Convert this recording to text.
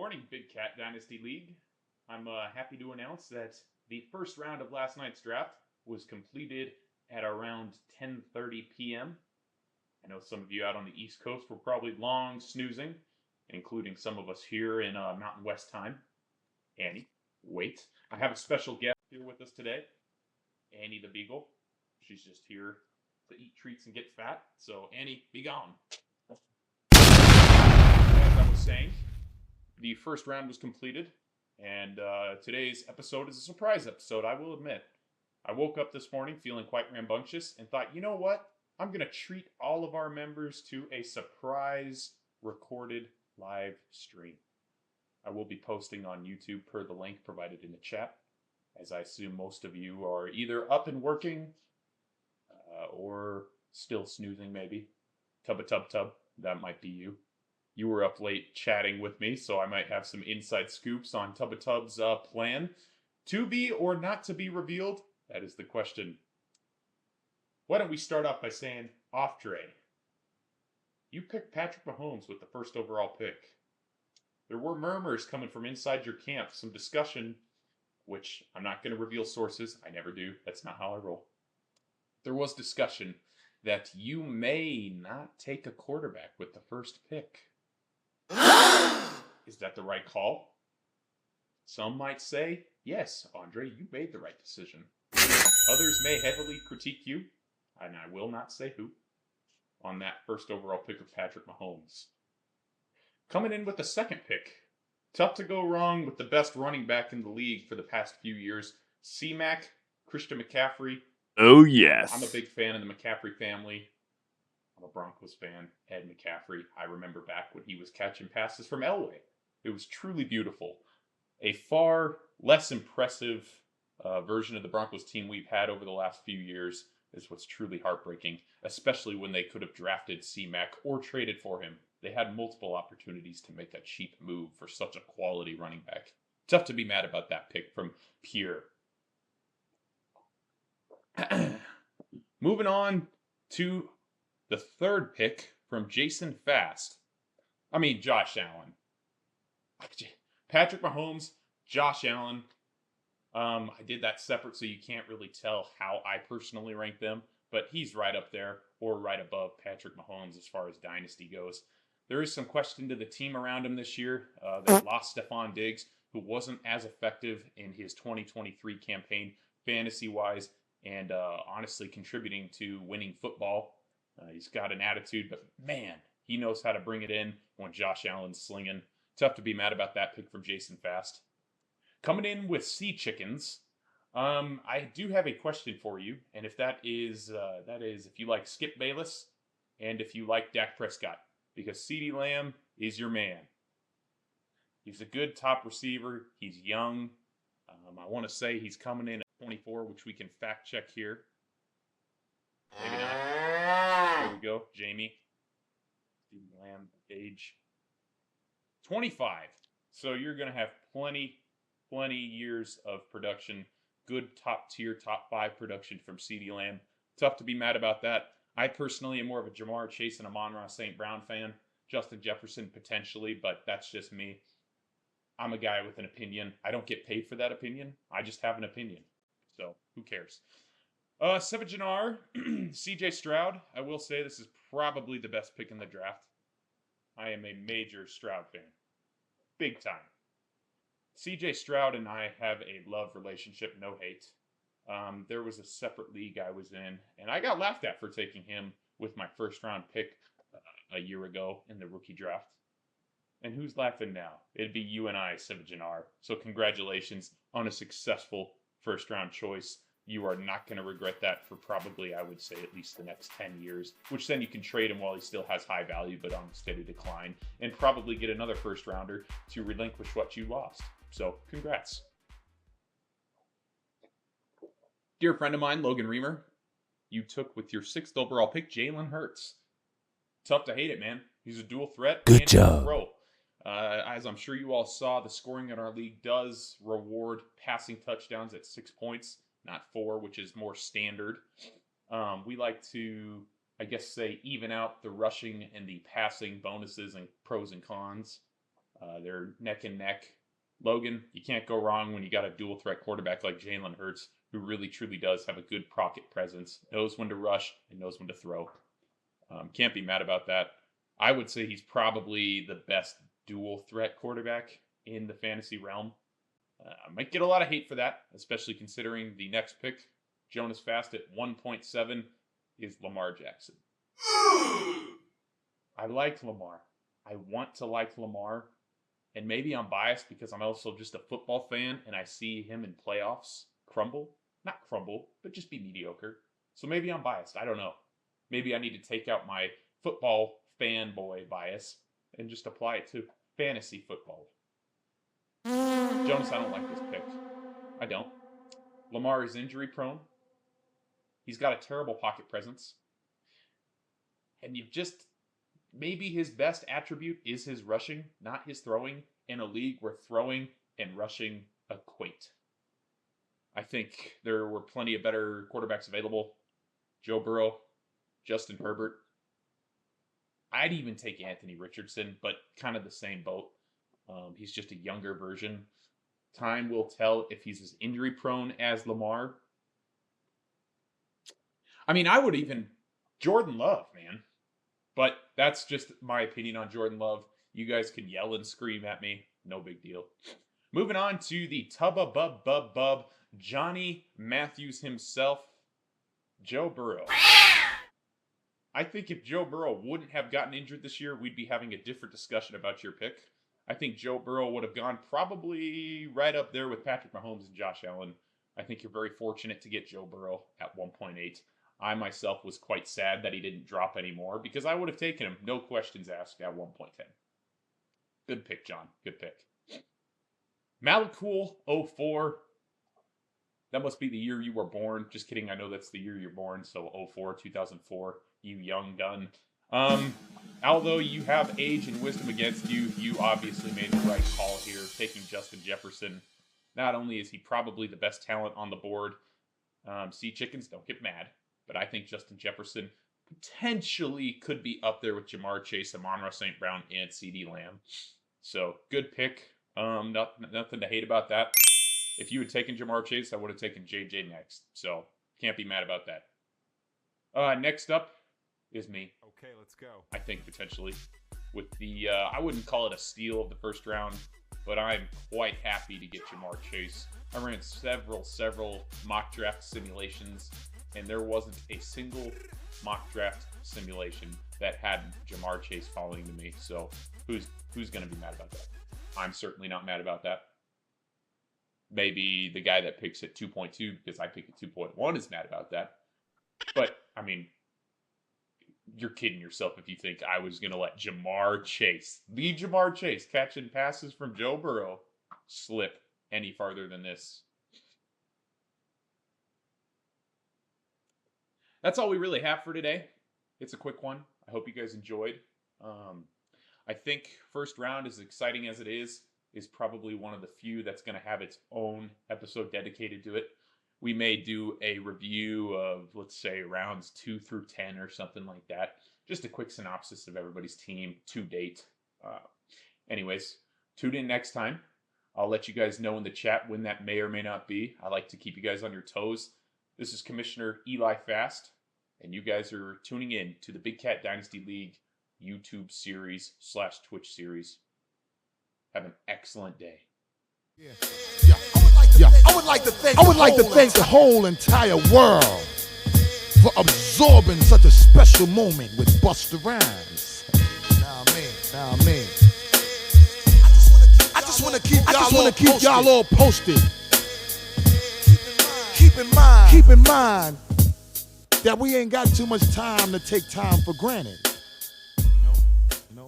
morning, Big Cat Dynasty League. I'm happy to announce that the first round of last night's draft was completed at around 10:30 p.m. I know some of you out on the East Coast were probably long snoozing, including some of us here in Mountain West time. Annie, wait. I have a special guest here with us today, Annie the Beagle. She's just here to eat treats and get fat. So, Annie, be gone. As I was saying, the first round was completed, and today's episode is a surprise episode, I will admit. I woke up this morning feeling quite rambunctious and thought, you know what? I'm going to treat all of our members to a surprise recorded live stream. I will be posting on YouTube per the link provided in the chat, as I assume most of you are either up and working or still snoozing maybe. Tub, that might be you. You were up late chatting with me, so I might have some inside scoops on Tub's plan. To be or not to be revealed? That is the question. Why don't we start off by saying, off Dre. You picked Patrick Mahomes with the first overall pick. There were murmurs coming from inside your camp, some discussion, which I'm not going to reveal sources. I never do. That's not how I roll. There was discussion that you may not take a quarterback with the first pick. Is that the right call? Some might say, yes, Andre, you made the right decision. Others may heavily critique you, and I will not say who, on that first overall pick of Patrick Mahomes. Coming in with the second pick, tough to go wrong with the best running back in the league for the past few years, C-Mac, Christian McCaffrey. Oh, yes. I'm a big fan of the McCaffrey family. I'm a Broncos fan, Ed McCaffrey. I remember back when he was catching passes from Elway. It was truly beautiful. A far less impressive version of the Broncos team we've had over the last few years is what's truly heartbreaking, especially when they could have drafted C-Mac or traded for him. They had multiple opportunities to make a cheap move for such a quality running back. Tough to be mad about that pick from Pierre. Moving on to the third pick from Josh Allen. Patrick Mahomes, Josh Allen. I did that separate so you can't really tell how I personally rank them, but he's right up there or right above Patrick Mahomes as far as Dynasty goes. There is some question to the team around him this year. They lost Stephon Diggs, who wasn't as effective in his 2023 campaign fantasy-wise and honestly contributing to winning football. He's got an attitude, but man, he knows how to bring it in when Josh Allen's slinging. Tough to be mad about that pick from Jason Fast. Coming in with Sea Chickens, I do have a question for you, and if that is if you like Skip Bayless and if you like Dak Prescott, because CeeDee Lamb is your man. He's a good top receiver. He's young. I want to say he's coming in at 24, which we can fact check here. Maybe not. There we go, Jamie. CeeDee Lamb age 25. So you're going to have plenty years of production. Good top tier, top 5 production from CeeDee Lamb. Tough to be mad about that. I personally am more of a Jamar Chase and Amon-Ra St. Brown fan. Justin Jefferson potentially, but that's just me. I'm a guy with an opinion. I don't get paid for that opinion. I just have an opinion. So who cares? Sevagenar, CJ Stroud. I will say this is probably the best pick in the draft. I am a major Stroud fan. Big time. CJ Stroud and I have a love relationship, no hate. There was a separate league I was in, and I got laughed at for taking him with my first round pick a year ago in the rookie draft. And who's laughing now? It'd be you and I, Sevagenar. So congratulations on a successful first round choice. You are not going to regret that for probably, I would say, at least the next 10 years, which then you can trade him while he still has high value but on steady decline, and probably get another first rounder to relinquish what you lost. So congrats. Dear friend of mine, Logan Reamer, you took with your 6th overall pick, Jalen Hurts. Tough to hate it, man. He's a dual threat. Good job. Pro. As I'm sure you all saw, the scoring in our league does reward passing touchdowns at 6 points, not 4, which is more standard. We like to, I guess, say even out the rushing and the passing bonuses and pros and cons. They're neck and neck. Logan, you can't go wrong when you got a dual threat quarterback like Jalen Hurts, who really truly does have a good pocket presence, knows when to rush, and knows when to throw. Can't be mad about that. I would say he's probably the best dual threat quarterback in the fantasy realm. I might get a lot of hate for that, especially considering the next pick, Jonas Fast at 1.7, is Lamar Jackson. I like Lamar. I want to like Lamar. And maybe I'm biased because I'm also just a football fan and I see him in playoffs crumble. Not crumble, but just be mediocre. So maybe I'm biased. I don't know. Maybe I need to take out my football fanboy bias and just apply it to fantasy football. Jonas, I don't like this pick. I don't. Lamar is injury prone. He's got a terrible pocket presence. And maybe his best attribute is his rushing, not his throwing, in a league where throwing and rushing equate. I think there were plenty of better quarterbacks available. Joe Burrow, Justin Herbert. I'd even take Anthony Richardson, but kind of the same boat. He's just a younger version. Time will tell if he's as injury prone as Lamar. I mean, I would even Jordan Love, man. But that's just my opinion on Jordan Love. You guys can yell and scream at me. No big deal. Moving on to the Tubba Bub Bub Bub, Johnny Matthews himself, Joe Burrow. I think if Joe Burrow wouldn't have gotten injured this year, we'd be having a different discussion about your pick. I think Joe Burrow would have gone probably right up there with Patrick Mahomes and Josh Allen. I think you're very fortunate to get Joe Burrow at 1.8. I myself was quite sad that he didn't drop anymore because I would have taken him, no questions asked, at 1.10. Good pick, John. Good pick. Malacool 04. That must be the year you were born. Just kidding. I know that's the year you're born. So 04, 2004. You young gun. Although you have age and wisdom against you, you obviously made the right call here, taking Justin Jefferson. Not only is he probably the best talent on the board, Sea Chickens, don't get mad. But I think Justin Jefferson potentially could be up there with Jamar Chase, Amon-Ra St. Brown, and CeeDee Lamb. So, good pick. Nothing to hate about that. If you had taken Jamar Chase, I would have taken JJ next. So, can't be mad about that. Next up is me. Okay, let's go. I think potentially. With the, I wouldn't call it a steal of the first round, but I'm quite happy to get Jamar Chase. I ran several mock draft simulations, and there wasn't a single mock draft simulation that had Jamar Chase falling to me. So who's going to be mad about that? I'm certainly not mad about that. Maybe the guy that picks at 2.2 because I pick at 2.1 is mad about that. But, I mean, you're kidding yourself if you think I was going to let Jamar Chase, the Jamar Chase, catching passes from Joe Burrow, slip any farther than this. That's all we really have for today. It's a quick one. I hope you guys enjoyed. I think first round, as exciting as it is probably one of the few that's going to have its own episode dedicated to it. We may do a review of, let's say, rounds 2 through 10 or something like that. Just a quick synopsis of everybody's team to date. Anyways, tune in next time. I'll let you guys know in the chat when that may or may not be. I like to keep you guys on your toes. This is Commissioner Eli Fast, and you guys are tuning in to the Big Cat Dynasty League YouTube series / Twitch series. Have an excellent day. I would like to thank the whole entire world for absorbing such a special moment with Busta Rhymes. Now I mean. I just want to keep y'all all posted. Keep in mind that we ain't got too much time to take time for granted. No.